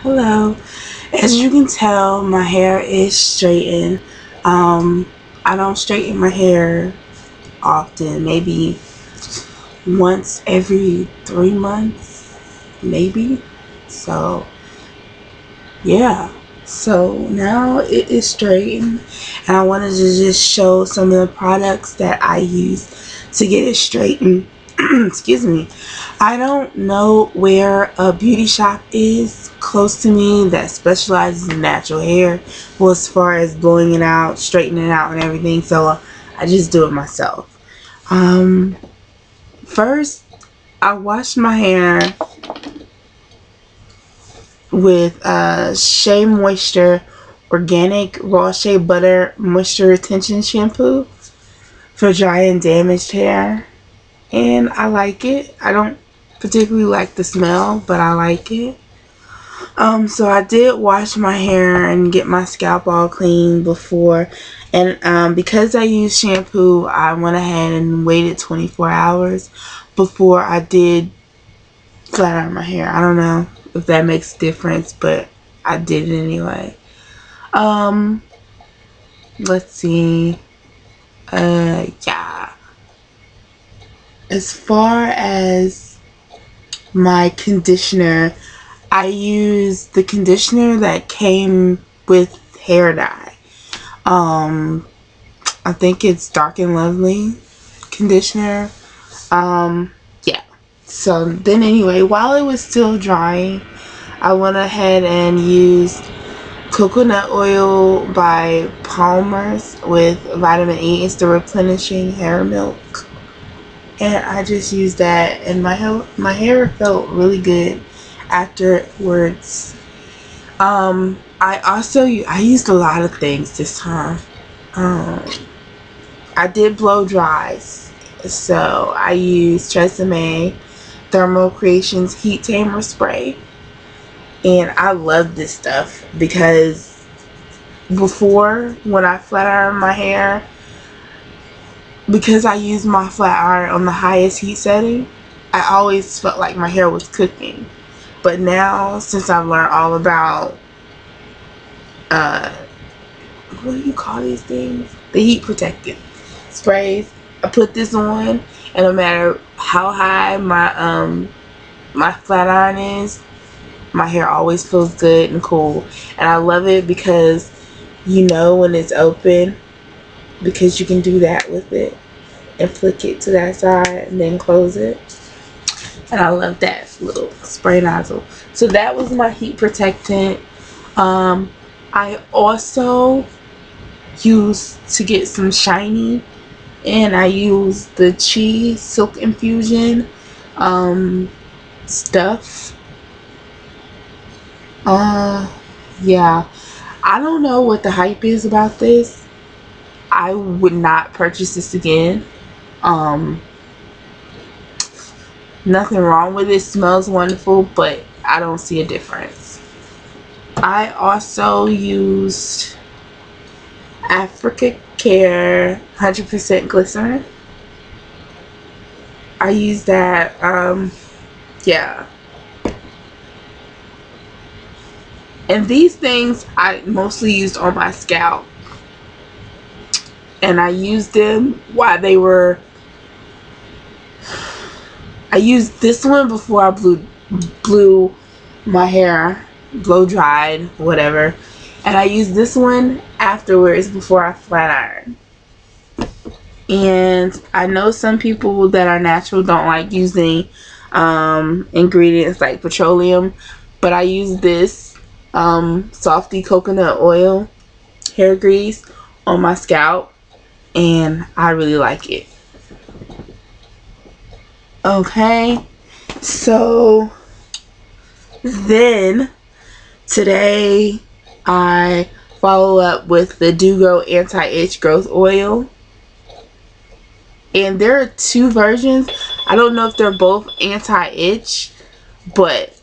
Hello. As you can tell, my hair is straightened. I don't straighten my hair often, maybe once every 3 months, maybe. So, yeah. So now it is straightened, and I wanted to just show some of the products that I use to get it straightened. Excuse me. I don't know where a beauty shop is close to me that specializes in natural hair, well, as far as blowing it out, straightening it out and everything, so I just do it myself. First I wash my hair with Shea Moisture Organic Raw Shea Butter Moisture Retention Shampoo for dry and damaged hair, and I like it. I don't particularly like the smell, but I like it. So I did wash my hair and get my scalp all clean before, and because I used shampoo, I went ahead and waited 24 hours before I did flat iron my hair. I don't know if that makes a difference, but I did it anyway. Let's see. Yeah. As far as my conditioner, I use the conditioner that came with hair dye. I think it's Dark and Lovely conditioner. Yeah. So then anyway, while it was still drying, I went ahead and used coconut oil by Palmer's with vitamin E. It's the replenishing hair milk. And I just used that, and my hair felt really good afterwards. I used a lot of things this time. I did blow dries, so I used TRESemme Thermal Creations Heat Tamer Spray, and I love this stuff because before, when I flat iron my hair, because I used my flat iron on the highest heat setting, I always felt like my hair was cooking. But now, since I've learned all about what do you call these things? The heat protectant sprays. I put this on, and no matter how high my flat iron is, my hair always feels good and cool. And I love it because you know when it's open, because you can do that with it and flick it to that side and then close it. And I love that little spray nozzle. So that was my heat protectant. I also used to get some shiny, and I used the Silk Infusion stuff. Yeah, I don't know what the hype is about this. I would not purchase this again. Nothing wrong with it. It smells wonderful, but I don't see a difference. I also used Africare 100% Glycerin. I used that, yeah. And these things I mostly used on my scalp. And I used them while they were, I used this one before I blew my hair, blow dried, whatever. And I used this one afterwards before I flat ironed. And I know some people that are natural don't like using ingredients like petroleum, but I use this Softee coconut oil hair grease on my scalp, and I really like it. Okay, so then today I follow up with the Do Grow Anti-Itch Growth Oil, and there are two versions. I don't know if they're both anti-itch, but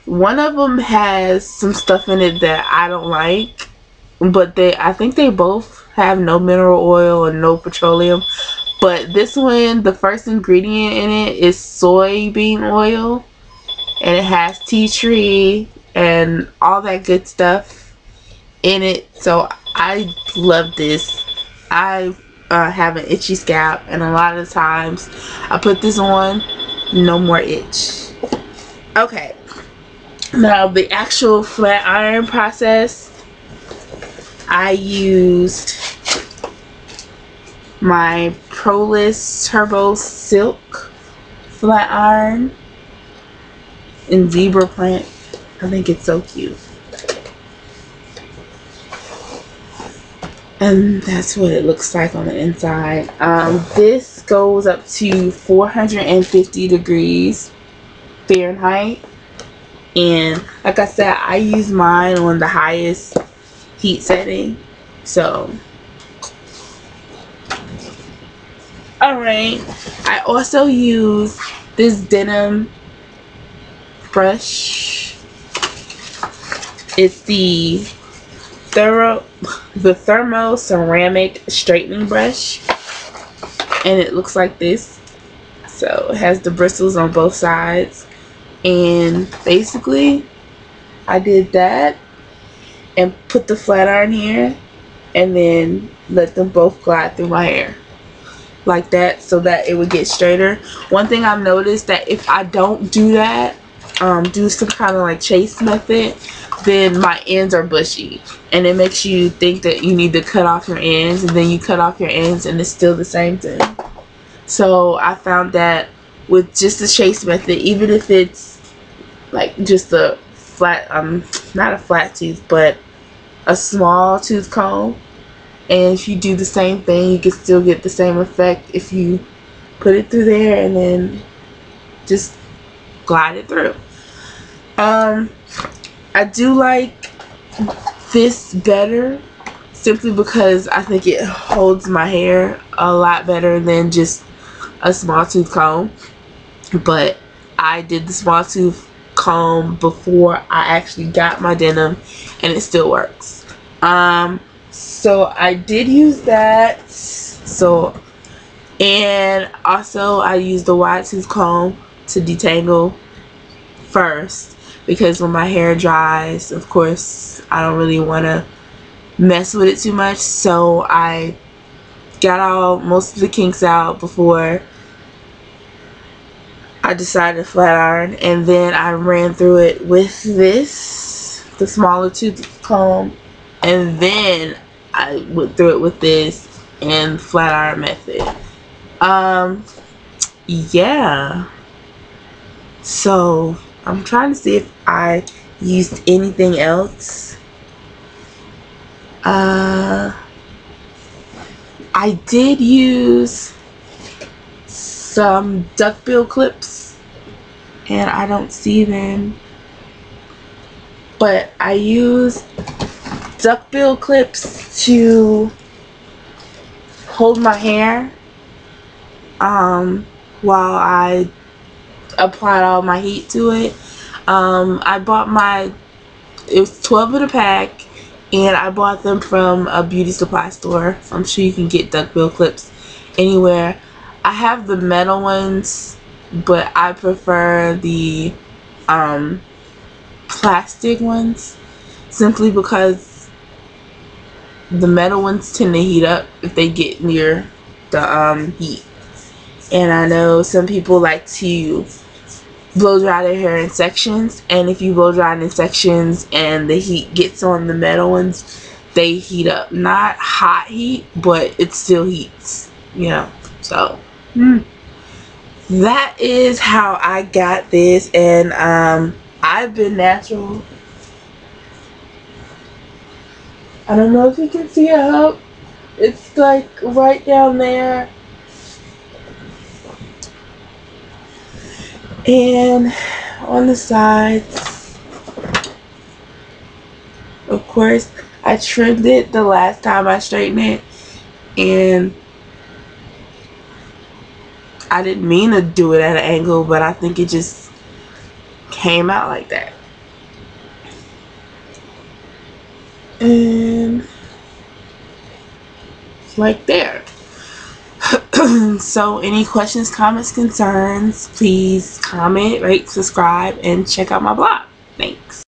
one of them has some stuff in it that I don't like, but I think they both have no mineral oil or no petroleum. But this one, the first ingredient in it is soybean oil, and it has tea tree and all that good stuff in it. So I love this. I have an itchy scalp, and a lot of the times I put this on, no more itch. Okay, now the actual flat iron process, I used my Proliss Turbo Silk flat iron in zebra print. I think it's so cute. And that's what it looks like on the inside. This goes up to 450 degrees Fahrenheit. And like I said, I use mine on the highest heat setting. So, alright. I also use this denim brush. It's the Thermoceramic straightening brush, and it looks like this. So it has the bristles on both sides, and basically I did that and put the flat iron here and then let them both glide through my hair like that, so that it would get straighter. One thing I've noticed, that if I don't do that, do some kind of like chase method, then my ends are bushy, and it makes you think that you need to cut off your ends, and then you cut off your ends and it's still the same thing. So I found that with just the chase method, even if it's like just a flat, not a flat tooth, but a small tooth comb, and if you do the same thing, you can still get the same effect if you put it through there and then just glide it through. I do like this better, simply because I think it holds my hair a lot better than just a small tooth comb. But I did the small tooth comb before I actually got my denim, and it still works. So I did use that. So, and also I used the wide tooth comb to detangle first, because when my hair dries, of course, I don't really want to mess with it too much. So I got most of the kinks out before I decided to flat iron, and then I ran through it with this, the smaller tooth comb, and then I went through it with this and flat iron method. Yeah. So I'm trying to see if I used anything else. I did use some duckbill clips, and I don't see them, but I used duckbill clips to hold my hair while I applied all my heat to it. I bought it was 12 in a pack, and I bought them from a beauty supply store. I'm sure you can get duckbill clips anywhere. I have the metal ones, but I prefer the plastic ones, simply because the metal ones tend to heat up if they get near the heat. And I know some people like to blow dry their hair in sections, and if you blow dry it in sections and the heat gets on the metal ones, they heat up. Not hot heat, but it still heats, you know. So that is how I got this, and I've been natural. I don't know if you can see it up. It's like right down there. And on the sides, of course, I trimmed it the last time I straightened it, and I didn't mean to do it at an angle, but I think it just came out like that. And like there. So any questions, comments, concerns, please comment, rate, subscribe, and check out my blog. Thanks.